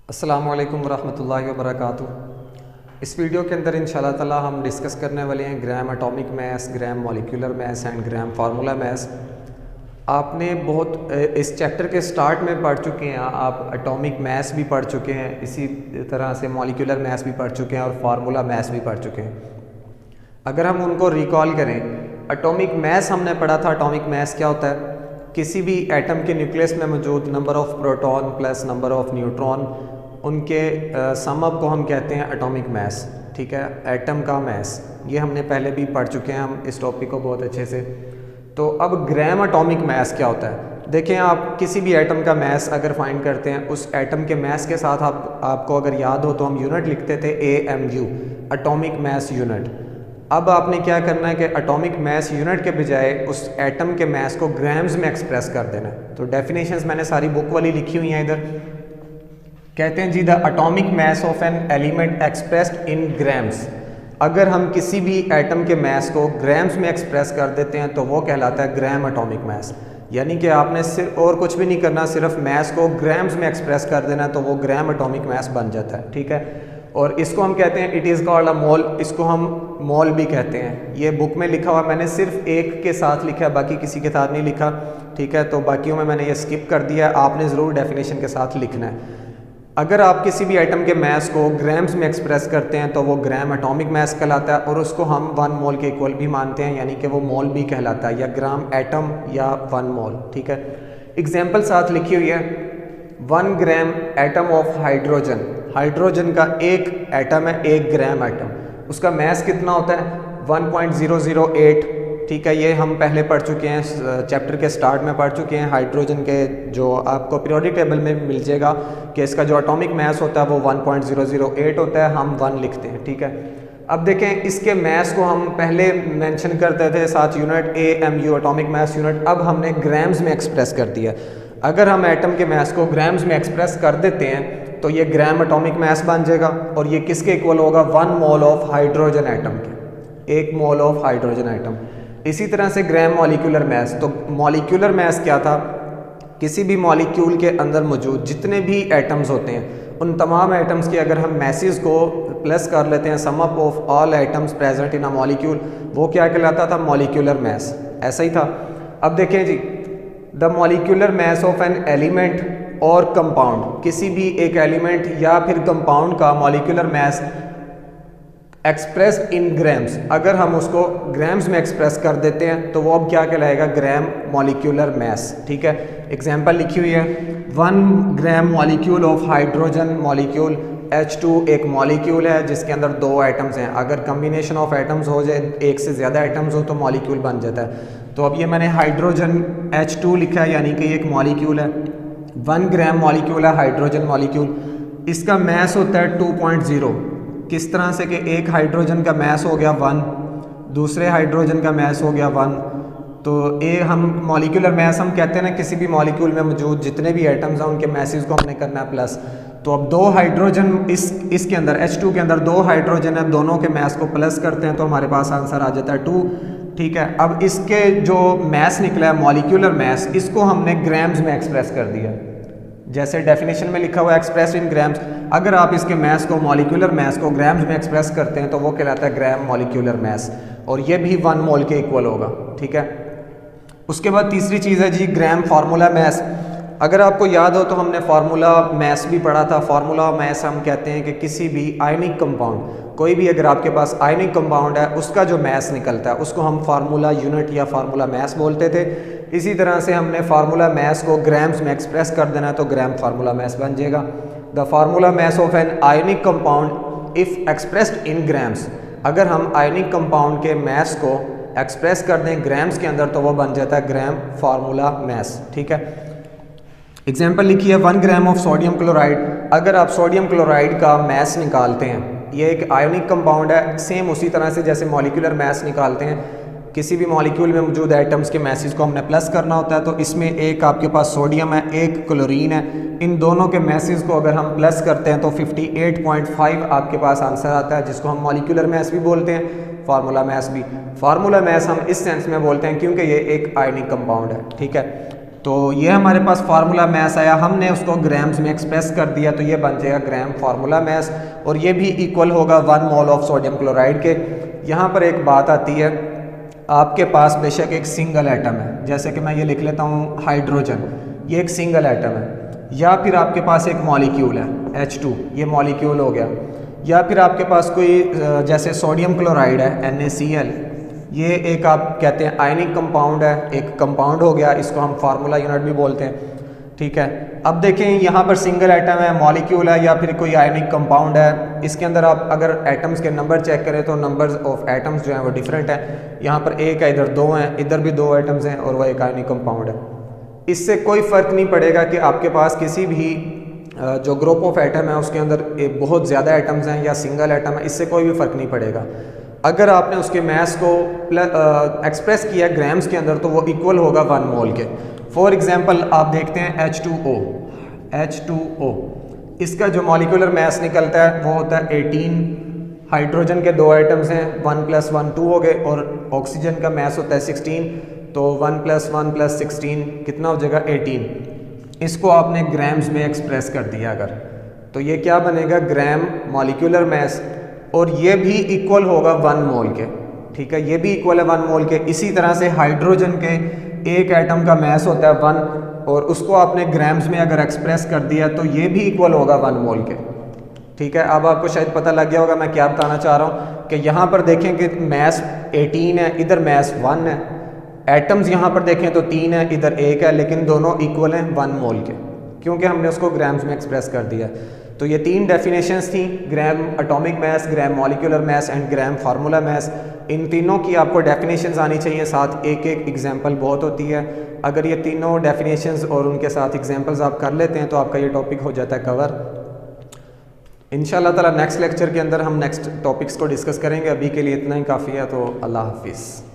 अस्सलामु अलैकुम वरहमतुल्लाहि वबरकातुहू। इस वीडियो के अंदर इंशाल्लाह ताला हम डिस्कस करने वाले हैं gram atomic mass, gram molecular mass and gram formula mass. आपने बहुत इस चैप्टर के स्टार्ट में पढ़ चुके हैं, आप एटॉमिक मैस भी पढ़ चुके हैं, इसी तरह से मॉलिक्यूलर मैस भी पढ़ चुके हैं और फार्मूला मैस भी पढ़ चुके हैं। अगर हम उनको रिकॉल करें, एटॉमिक मैस हमने पढ़ा था। एटॉमिक मैस क्या होता है? किसी भी एटम के न्यूक्लियस में मौजूद number of proton plus number of neutron, उनके सम अप को हम कहते हैं एटॉमिक मैस। ठीक है, एटम का मैस, ये हमने पहले भी पढ़ चुके हैं हम इस टॉपिक को बहुत अच्छे से। तो अब ग्राम एटॉमिक मैस क्या होता है? देखें, आप किसी भी एटम का मैस अगर फाइंड करते हैं, उस एटम के मैस के साथ आपको अगर याद हो तो हम यूनिट लिखते थे AMU, एटॉमिक मैस यूनिट। अब आपने क्या करना है कि एटॉमिक मैस यूनिट के बजाय उस एटम के मैस को ग्राम्स में एक्सप्रेस कर देना है। तो डेफिनेशंस मैंने सारी बुक वाली लिखी हुई हैं इधर। कहते हैं जी, the atomic mass of an element expressed in grams. अगर हम किसी भी एटम के मैस को ग्राम्स में एक्सप्रेस कर देते हैं तो वो कहलाता है ग्राम एटॉमिक मैस। यानी कि आपने सिर्फ और कुछ भी नहीं करना, सिर्फ मैस को ग्राम्स में एक्सप्रेस कर देना तो वो ग्राम एटॉमिक मैस बन जाता है। ठीक है, और इसको हम कहते हैं इट इज़ कॉल्ड अ मोल। इसको हम मोल भी कहते हैं। ये बुक में लिखा हुआ, मैंने सिर्फ एक के साथ लिखा है, बाकी किसी के साथ नहीं लिखा। ठीक है, तो बाकियों में मैंने ये स्किप कर दिया। आपने ज़रूर डेफिनेशन के साथ लिखना है। अगर आप किसी भी एटम के मैस को ग्राम्स में एक्सप्रेस करते हैं तो वो ग्राम एटॉमिक मैस कहलाता है, और उसको हम 1 मोल के इक्वल भी मानते हैं, यानी कि वो मोल भी कहलाता है, या ग्राम एटम या 1 मोल। ठीक है, एग्जाम्पल साथ लिखी हुई है। 1 gram atom of hydrogen. Hydrogen का एक एटम है, 1 ग्राम एटम, उसका मैस कितना होता है? 1.008। ठीक है, ये हम पहले पढ़ चुके हैं, चैप्टर के स्टार्ट में पढ़ चुके हैं। हाइड्रोजन के जो आपको पीरियोडिक टेबल में मिल जाएगा कि इसका जो एटॉमिक मैस होता है वो 1.008 होता है, हम 1 लिखते हैं। ठीक है, अब देखें, इसके मैस को हम पहले मेंशन करते थे साथ unit AMU, atomic mass unit. अब हमने ग्राम्स में एक्सप्रेस कर दिया। अगर हम एटम के मैस को ग्राम्स में एक्सप्रेस कर देते हैं तो ये ग्राम एटॉमिक मैस बन जाएगा, और ये किसके इक्वल होगा? 1 मोल ऑफ हाइड्रोजन एटम के, 1 मोल ऑफ हाइड्रोजन एटम। इसी तरह से ग्राम मॉलिक्यूलर मैस। तो मॉलिक्यूलर मैस क्या था? किसी भी मॉलिक्यूल के अंदर मौजूद जितने भी एटम्स होते हैं, उन तमाम एटम्स के अगर हम मैसेज को प्लस कर लेते हैं, sum up of all atoms present in a molecule, वो क्या कहलाता था? Molecular mass. ऐसा ही था। अब देखें जी, the molecular mass of an element और कंपाउंड, किसी भी एक एलिमेंट या फिर कंपाउंड का molecular mass expressed in grams, अगर हम उसको ग्राम्स में एक्सप्रेस कर देते हैं तो वो अब क्या कहलाएगा? Gram molecular mass. ठीक है, एग्जांपल लिखी हुई है। 1 gram molecule of hydrogen molecule. H2 एक मॉलिक्यूल है जिसके अंदर 2 एटम्स हैं। अगर कम्बिनेशन ऑफ एटम्स हो जाए, एक से ज़्यादा एटम्स हो, तो मॉलिक्यूल बन जाता है। तो अब ये मैंने हाइड्रोजन H2 लिखा है, यानी कि एक मॉलिक्यूल है, 1 ग्राम मॉलिक्यूल है हाइड्रोजन मॉलिक्यूल। इसका मैस होता है 2.0। किस तरह से कि एक हाइड्रोजन का मैस हो गया 1, दूसरे हाइड्रोजन का मैस हो गया 1। तो ये हम मॉलिक्यूलर मैस हम कहते हैं ना, किसी भी मॉलिक्यूल में मौजूद जितने भी एटम्स हैं उनके मैसेज को हमने करना है प्लस। तो अब 2 हाइड्रोजन इसके अंदर H2 के अंदर 2 हाइड्रोजन है, दोनों के मैस को प्लस करते हैं तो हमारे पास आंसर आ जाता है 2। ठीक है, अब इसके जो मैस निकला है मॉलिक्यूलर मैस, इसको हमने ग्राम्स में एक्सप्रेस कर दिया, जैसे डेफिनेशन में लिखा हुआ है एक्सप्रेस इन ग्राम्स। अगर आप इसके मैस को, मॉलिक्यूलर मैस को ग्राम्स में एक्सप्रेस करते हैं तो वो कहलाता है ग्राम मॉलिक्यूलर मैस, और ये भी 1 मोल के इक्वल होगा। ठीक है, उसके बाद तीसरी चीज़ है जी ग्राम फार्मूला मैस। अगर आपको याद हो तो हमने फार्मूला मैस भी पढ़ा था। फार्मूला मैस हम कहते हैं कि किसी भी आयनिक कंपाउंड, कोई भी अगर आपके पास आयनिक कंपाउंड है, उसका जो मैस निकलता है उसको हम फार्मूला यूनिट या फार्मूला मैस बोलते थे। इसी तरह से हमने फार्मूला मैस को ग्राम्स में एक्सप्रेस कर देना है तो ग्राम फार्मूला मैस बन जाएगा। The formula mess of an ionic compound if expressed in grams. अगर हम आयनिक कंपाउंड के मैस को एक्सप्रेस कर दें ग्राम्स के अंदर तो वो बन जाता है ग्राम फार्मूला मैस। ठीक है, एग्जाम्पल लिखी है 1 ग्राम ऑफ सोडियम क्लोराइड। अगर आप सोडियम क्लोराइड का मैस निकालते हैं, ये एक आयोनिक कंपाउंड है, सेम उसी तरह से जैसे मॉलिक्यूलर मैस निकालते हैं, किसी भी मॉलिक्यूल में मौजूद एटम्स के मैसेज को हमने प्लस करना होता है। तो इसमें एक आपके पास सोडियम है, एक क्लोरीन है, इन दोनों के मैसेज को अगर हम प्लस करते हैं तो 58.5 आपके पास आंसर आता है, जिसको हम मॉलिक्यूलर मैस भी बोलते हैं, फार्मूला मैस भी। फार्मूला मैस हम इस सेंस में बोलते हैं क्योंकि ये एक आयनिक कंपाउंड है। ठीक है, तो ये हमारे पास फार्मूला मैस आया, हमने उसको ग्राम्स में एक्सप्रेस कर दिया, तो ये बन जाएगा ग्राम फार्मूला मैस, और ये भी इक्वल होगा 1 मोल ऑफ सोडियम क्लोराइड के। यहाँ पर एक बात आती है, आपके पास बेशक एक सिंगल एटम है, जैसे कि मैं ये लिख लेता हूँ हाइड्रोजन, ये एक सिंगल एटम है, या फिर आपके पास एक मॉलिक्यूल है H2, ये मॉलिक्यूल हो गया, या फिर आपके पास कोई जैसे सोडियम क्लोराइड है NaCl, ये एक आप कहते हैं आयनिक कंपाउंड है, एक कंपाउंड हो गया, इसको हम फार्मूला यूनिट भी बोलते हैं, ठीक है। अब देखें यहाँ पर सिंगल एटम है, मॉलिक्यूल है, या फिर कोई आयनिक कंपाउंड है, इसके अंदर आप अगर एटम्स के नंबर चेक करें तो नंबर्स ऑफ एटम्स जो हैं वो डिफरेंट है, यहाँ पर एक है, इधर 2 हैं, इधर भी 2 एटम्स हैं, और वह एक आयनिक कंपाउंड है। इससे कोई फ़र्क नहीं पड़ेगा कि आपके पास किसी भी जो ग्रुप ऑफ एटम है उसके अंदर बहुत ज़्यादा एटम्स हैं या सिंगल एटम है, इससे कोई भी फ़र्क नहीं पड़ेगा। अगर आपने उसके मैस को एक्सप्रेस किया ग्राम्स के अंदर तो वो इक्वल होगा 1 मोल के। फॉर एग्जांपल आप देखते हैं H2O, इसका जो मॉलिक्यूलर मैस निकलता है वो होता है 18, हाइड्रोजन के 2 एटम्स हैं, 1 + 1 2 हो गए, और ऑक्सीजन का मैस होता है 16, तो 1 + 1 + 16 कितना हो जाएगा 18। इसको आपने ग्राम्स में एक्सप्रेस कर दिया अगर, तो ये क्या बनेगा ग्राम मॉलिक्यूलर मैस, और ये भी इक्वल होगा 1 मोल के, ठीक है, ये भी इक्वल है 1 मोल के। इसी तरह से हाइड्रोजन के एक एटम का मैस होता है 1, और उसको आपने ग्राम्स में अगर एक्सप्रेस कर दिया तो ये भी इक्वल होगा 1 मोल के, ठीक है। अब आपको शायद पता लग गया होगा मैं क्या बताना चाह रहा हूँ, कि यहाँ पर देखें कि मैस 18 है, इधर मैस 1 है, एटम्स यहाँ पर देखें तो 3 है, इधर 1 है, लेकिन दोनों इक्वल हैं 1 मोल के, क्योंकि हमने उसको ग्राम्स में एक्सप्रेस कर दिया। तो ये 3 डेफिनेशंस थी, gram atomic mass, gram molecular mass and gram formula mass. इन तीनों की आपको डेफिनेशंस आनी चाहिए, साथ एक एक एग्जांपल बहुत होती है। अगर ये तीनों डेफिनेशंस और उनके साथ एग्जांपल्स आप कर लेते हैं तो आपका ये टॉपिक हो जाता है कवर। इंशाल्लाह ताला नेक्स्ट लेक्चर के अंदर हम नेक्स्ट टॉपिक्स को डिस्कस करेंगे, अभी के लिए इतना ही काफ़ी है, तो अल्लाह हाफिज़।